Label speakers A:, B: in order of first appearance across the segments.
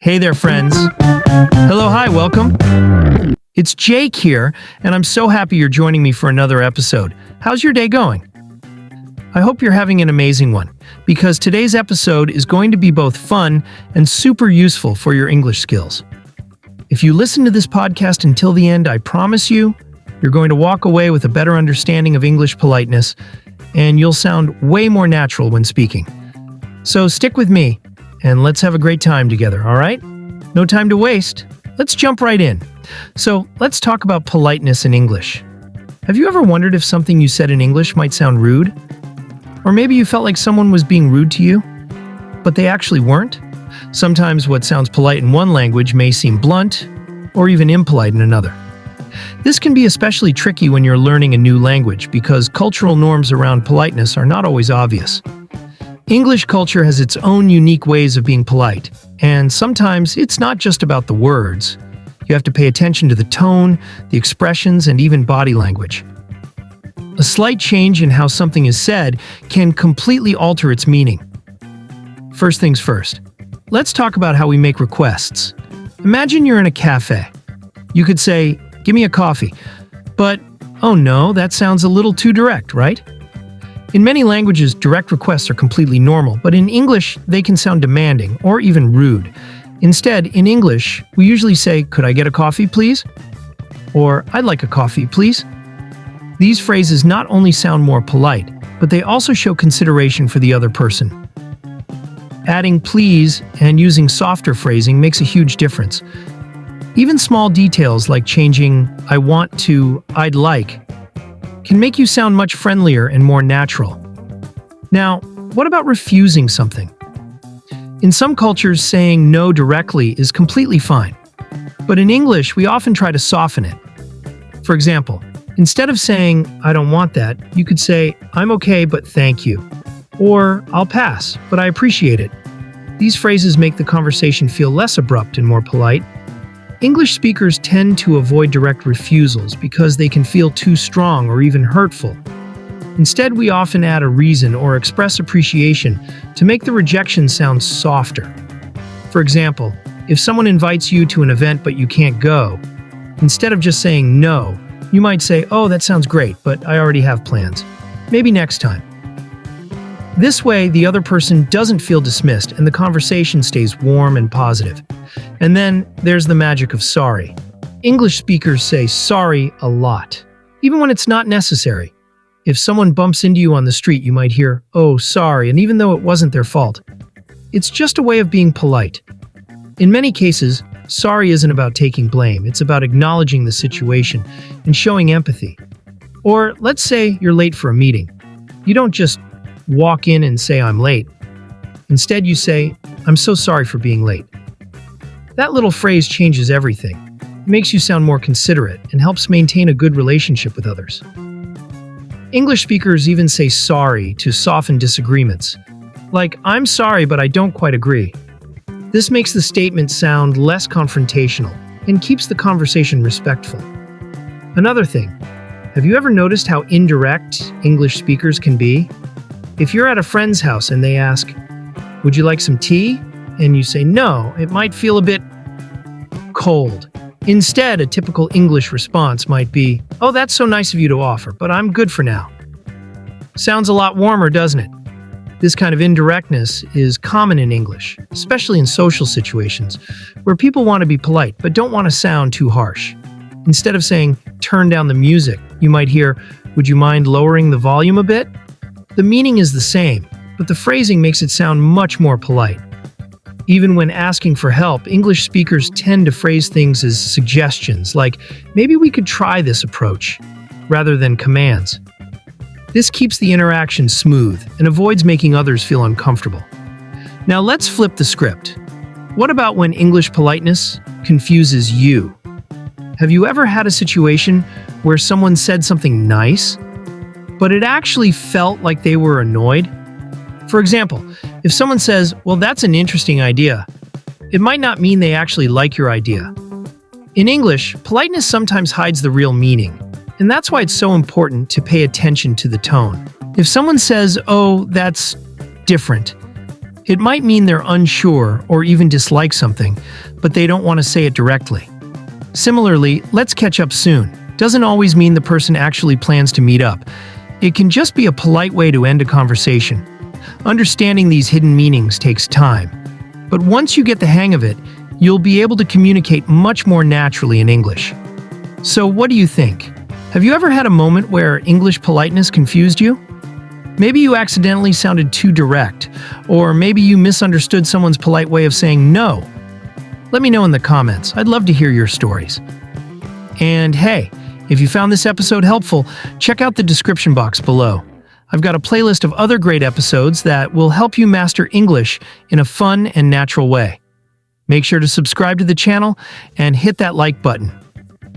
A: Hey there, friends. Hello, hi, welcome. It's Jake here, and I'm so happy you're joining me for another episode. How's your day going? I hope you're having an amazing one, because today's episode is going to be both fun and super useful for your English skills. If you listen to this podcast until the end, I promise you're going to walk away with a better understanding of English politeness, and you'll sound way more natural when speaking. So stick with me, and let's have a great time together, all right? No time to waste. Let's jump right in. So let's talk about politeness in English. Have you ever wondered if something you said in English might sound rude? Or maybe you felt like someone was being rude to you, but they actually weren't? Sometimes what sounds polite in one language may seem blunt or even impolite in another. This can be especially tricky when you're learning a new language because cultural norms around politeness are not always obvious. English culture has its own unique ways of being polite, and sometimes it's not just about the words. You have to pay attention to the tone, the expressions, and even body language. A slight change in how something is said can completely alter its meaning. First things first, let's talk about how we make requests. Imagine you're in a cafe. You could say, "Give me a coffee," but, oh no, that sounds a little too direct, right? In many languages, direct requests are completely normal, but in English, they can sound demanding or even rude. Instead, in English, we usually say, "Could I get a coffee, please?" Or, "I'd like a coffee, please." These phrases not only sound more polite, but they also show consideration for the other person. Adding please and using softer phrasing makes a huge difference. Even small details like changing "I want" to "I'd like" can make you sound much friendlier and more natural. Now, what about refusing something? In some cultures, saying no directly is completely fine. But in English, we often try to soften it. For example, instead of saying, "I don't want that," you could say, "I'm okay, but thank you." Or, "I'll pass, but I appreciate it." These phrases make the conversation feel less abrupt and more polite. English speakers tend to avoid direct refusals because they can feel too strong or even hurtful. Instead, we often add a reason or express appreciation to make the rejection sound softer. For example, if someone invites you to an event but you can't go, instead of just saying no, you might say, "Oh, that sounds great, but I already have plans. Maybe next time." This way, the other person doesn't feel dismissed and the conversation stays warm and positive. And then there's the magic of sorry. English speakers say sorry a lot, even when it's not necessary. If someone bumps into you on the street, you might hear, "Oh, sorry," and even though it wasn't their fault. It's just a way of being polite. In many cases, sorry isn't about taking blame. It's about acknowledging the situation and showing empathy. Or let's say you're late for a meeting. You don't just walk in and say, "I'm late." Instead, you say, "I'm so sorry for being late." That little phrase changes everything. It makes you sound more considerate and helps maintain a good relationship with others. English speakers even say sorry to soften disagreements. Like, "I'm sorry, but I don't quite agree." This makes the statement sound less confrontational and keeps the conversation respectful. Another thing, have you ever noticed how indirect English speakers can be? If you're at a friend's house and they ask, "Would you like some tea?" and you say no, it might feel a bit cold. Instead, a typical English response might be, "Oh, that's so nice of you to offer, but I'm good for now." Sounds a lot warmer, doesn't it? This kind of indirectness is common in English, especially in social situations, where people want to be polite but don't want to sound too harsh. Instead of saying, "Turn down the music," you might hear, "Would you mind lowering the volume a bit?" The meaning is the same, but the phrasing makes it sound much more polite. Even when asking for help, English speakers tend to phrase things as suggestions, like, "Maybe we could try this approach," rather than commands. This keeps the interaction smooth and avoids making others feel uncomfortable. Now let's flip the script. What about when English politeness confuses you? Have you ever had a situation where someone said something nice, but it actually felt like they were annoyed? For example, if someone says, "Well, that's an interesting idea," it might not mean they actually like your idea. In English, politeness sometimes hides the real meaning, and that's why it's so important to pay attention to the tone. If someone says, "Oh, that's different," It might mean they're unsure or even dislike something, but they don't want to say it directly. Similarly, let's catch up soon doesn't always mean the person actually plans to meet up. It can just be a polite way to end a conversation. Understanding these hidden meanings takes time, but once you get the hang of it, you'll be able to communicate much more naturally in English. So what do you think? Have you ever had a moment where English politeness confused you? Maybe you accidentally sounded too direct, or maybe you misunderstood someone's polite way of saying no. Let me know in the comments. I'd love to hear your stories. And hey, if you found this episode helpful, check out the description box below. I've got a playlist of other great episodes that will help you master English in a fun and natural way. Make sure to subscribe to the channel and hit that like button.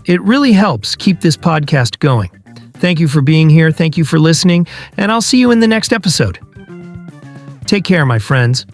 A: It really helps keep this podcast going. Thank you for being here, thank you for listening, and I'll see you in the next episode. Take care, my friends.